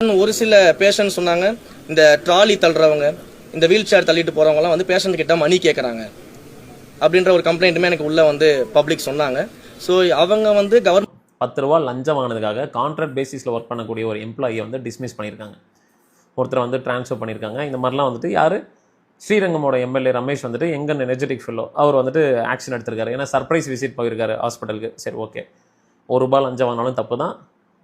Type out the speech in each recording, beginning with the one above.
ஒரு சில பேஷண்ட் சொன்னாங்க, இந்த ட்ராலி தள்ளுறவங்க, இந்த வீல் சேர் தள்ளிட்டு போறவங்கலாம் வந்து பேஷண்ட் கிட்ட மணி கேட்குறாங்க அப்படின்ற ஒரு கம்ப்ளைண்ட்டுமே எனக்கு உள்ள வந்து பப்ளிக் சொன்னாங்க. ஸோ அவங்க வந்து கவர்மெண்ட் 10 ரூபா லஞ்சம் வாங்கினதுக்காக கான்ட்ராக்ட் பேசிஸில் ஒர்க் பண்ணக்கூடிய ஒரு எம்ப்ளாயியை வந்து டிஸ்மிஸ் பண்ணியிருக்காங்க. ஒருத்தரை வந்து ட்ரான்ஸ்ஃபர் பண்ணியிருக்காங்க. இந்த மாதிரிலாம் வந்துட்டு யார், ஸ்ரீரங்கமோட எம்எல்ஏ ரமேஷ் வந்துட்டு எங்கள் எனர்ஜெட்டிக் ஃபெல்லோ அவர் வந்துட்டு ஆக்ஷன் எடுத்திருக்காரு. ஏன்னா சர்ப்ரைஸ் விசிட் போயிருக்காரு ஹாஸ்பிட்டலுக்கு. சரி, ஓகே, ₹1 லஞ்சம் வாங்கினாலும் தப்பு தான்,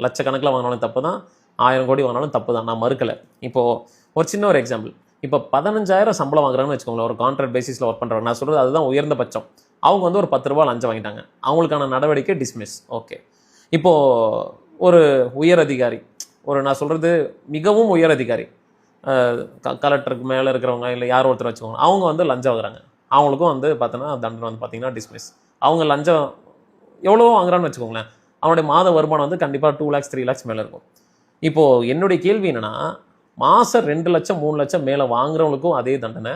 லட்சக்கணக்கில் வாங்கினாலும் தப்பு தான், 1000 கோடி வாங்கினாலும் தப்பு தான், நான் மறுக்கலை. இப்போது ஒரு சின்ன ஒரு எக்ஸாம்பிள், இப்போ 15,000 சம்பளம் வாங்குறாங்கன்னு வச்சுக்கோங்களேன், ஒரு கான்ட்ராக்ட் பேசிஸில் ஒர்க் பண்ணுறவங்க. நான் சொல்கிறது அதுதான் உயர்ந்தபட்சம். அவங்க வந்து ஒரு 10 ரூபா லஞ்சம் வாங்கிட்டாங்க, அவங்களுக்கான நடவடிக்கை டிஸ்மிஸ். ஓகே, இப்போது ஒரு உயர் அதிகாரி, ஒரு நான் சொல்கிறது மிகவும் உயர் அதிகாரி, கலெக்டருக்கு மேலே இருக்கிறவங்க இல்லை யார் ஒருத்தர் வச்சுக்கோங்க, அவங்க வந்து லஞ்சம் வாங்குறாங்க, அவங்களுக்கும் வந்து பார்த்தோன்னா தண்டனை வந்து பார்த்தீங்கன்னா டிஸ்மிஸ். அவங்க லஞ்சம் எவ்வளோ வாங்குறான்னு வச்சுக்கோங்களேன், அவனுடைய மாத வருமானம் வந்து கண்டிப்பாக 2 lakhs 3 lakhs மேலே இருக்கும். இப்போது என்னுடைய கேள்வி என்னென்னா, மாதம் 2 லட்சம் 3 லட்சம் மேலே வாங்குறவங்களுக்கும் அதே தண்டனை,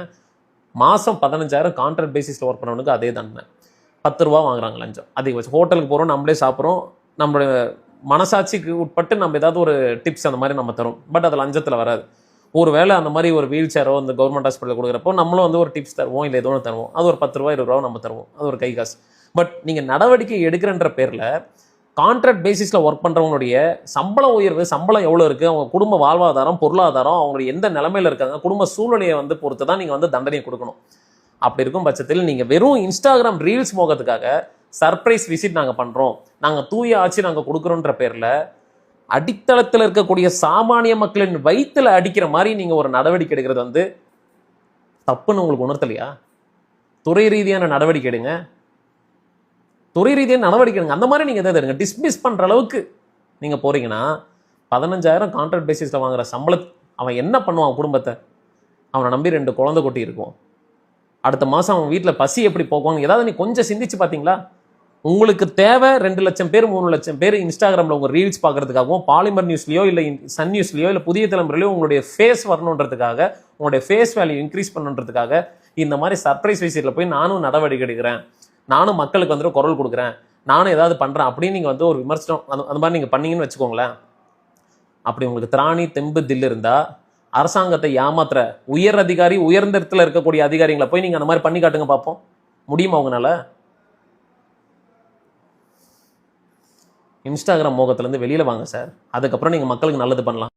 மாதம் 15,000 கான்ட்ராக்ட் பேசிஸில் ஒர்க் பண்ணவனுக்கு அதே தண்டனை. 10 ரூபா வாங்குறாங்க லஞ்சம். அதிகபட்சம் ஹோட்டலுக்கு போகிறோம், நம்மளே சாப்பிட்றோம், நம்மளுடைய மனசாட்சிக்கு உட்பட்டு நம்ம ஏதாவது ஒரு டிப்ஸ் அந்த மாதிரி நம்ம தரும், பட் அது லஞ்சத்தில் வராது. ஒரு வேளை அந்த மாதிரி ஒரு வீல் சேரோ அந்த கவர்மெண்ட் ஹாஸ்பிட்டல் கொடுக்குறப்போ நம்மளும் வந்து ஒரு டிப்ஸ் தருவோம், இல்லை ஏதோ ஒன்று தருவோம், அது ஒரு 10 ரூபா 20 ரூபா நம்ம தருவோம், அது ஒரு கை காசு. பட் நீங்கள் நடவடிக்கை எடுக்கிறன்ற பேரில் கான்ட்ராக்ட் பேசிஸில் ஒர்க் பண்ணுறவங்களுடைய சம்பள உயர்வு, சம்பளம் எவ்வளோ இருக்குது, அவங்க குடும்ப வாழ்வாதாரம், பொருளாதாரம், அவங்களுடைய எந்த நிலைமையில் இருக்காங்க, குடும்ப சூழ்நிலையை வந்து பொறுத்து தான் நீங்கள் வந்து தண்டனையை கொடுக்கணும். அப்படி இருக்கும் பட்சத்தில் நீங்கள் வெறும் இன்ஸ்டாகிராம் ரீல்ஸ் மோகத்துக்காக சர்ப்ரைஸ் விசிட் நாங்கள் பண்ணுறோம், நாங்கள் தூய ஆட்சி நாங்கள் கொடுக்குறோன்ற பேரில் அடித்தளத்தில் இருக்கக்கூடிய சாமானிய மக்களின் வயிற்றில் அடிக்கிற மாதிரி நீங்கள் ஒரு நடவடிக்கை எடுக்கிறது வந்து தப்புன்னு உங்களுக்கு உணர்த்தலையா? துறை ரீதியான நடவடிக்கை எடுங்க, துறை ரீதியான நடவடிக்கை எடுங்க. அந்த மாதிரி நீங்கள் எதாவது எடுங்க. டிஸ்மிஸ் பண்ணுற அளவுக்கு நீங்கள் போகிறீங்கன்னா 15,000 கான்ட்ராக்ட் பேசிஸில் வாங்குற அவன் என்ன பண்ணுவான்? குடும்பத்தை அவனை நம்பி 2 குழந்தை குட்டி இருக்கும், அடுத்த மாதம் அவன் வீட்டில் பசி எப்படி போக்குவாங்க? ஏதாவது நீ கொஞ்சம் சிந்திச்சு பார்த்தீங்களா? உங்களுக்கு தேவை 2 லட்சம் பேர் 3 லட்சம் பேர் இன்ஸ்டாகிராமில் உங்கள் ரீல்ஸ் பார்க்குறதுக்காகவும், பாலிமர் நியூஸ்லையோ இல்லை சன் நியூஸ்லையோ இல்லை புதிய தலைமுறையிலையோ உங்களுடைய ஃபேஸ் வரணுன்றதுக்காக, உங்களுடைய ஃபேஸ் வேல்யூ இன்க்ரீஸ் பண்ணுன்றதுக்காக இந்த மாதிரி சர்ப்ரைஸ் விசிட்டில் போய் நானும் நடவடிக்கை எடுக்கிறேன், நானும் மக்களுக்கு வந்துட்டு குரல் கொடுக்குறேன், நானும் ஏதாவது பண்ணுறேன் அப்படின்னு நீங்கள் வந்து ஒரு விமர்சனம் அந்த மாதிரி நீங்கள் பண்ணீங்கன்னு வச்சுக்கோங்களேன். அப்படி உங்களுக்கு திராணி தெம்பு தில் இருந்தால் அரசாங்கத்தை ஏமாத்துற உயர் அதிகாரி, உயர்ந்த இடத்துல இருக்கக்கூடிய அதிகாரிகளை போய் நீங்கள் அந்த மாதிரி பண்ணி காட்டுங்க பார்ப்போம். முடியுமா அவங்களால? இன்ஸ்டாகிராம் மோகத்திலேருந்து வெளியில் வாங்க சார், அதுக்கப்புறம் நீங்கள் மக்களுக்கு நல்லது பண்ணலாம்.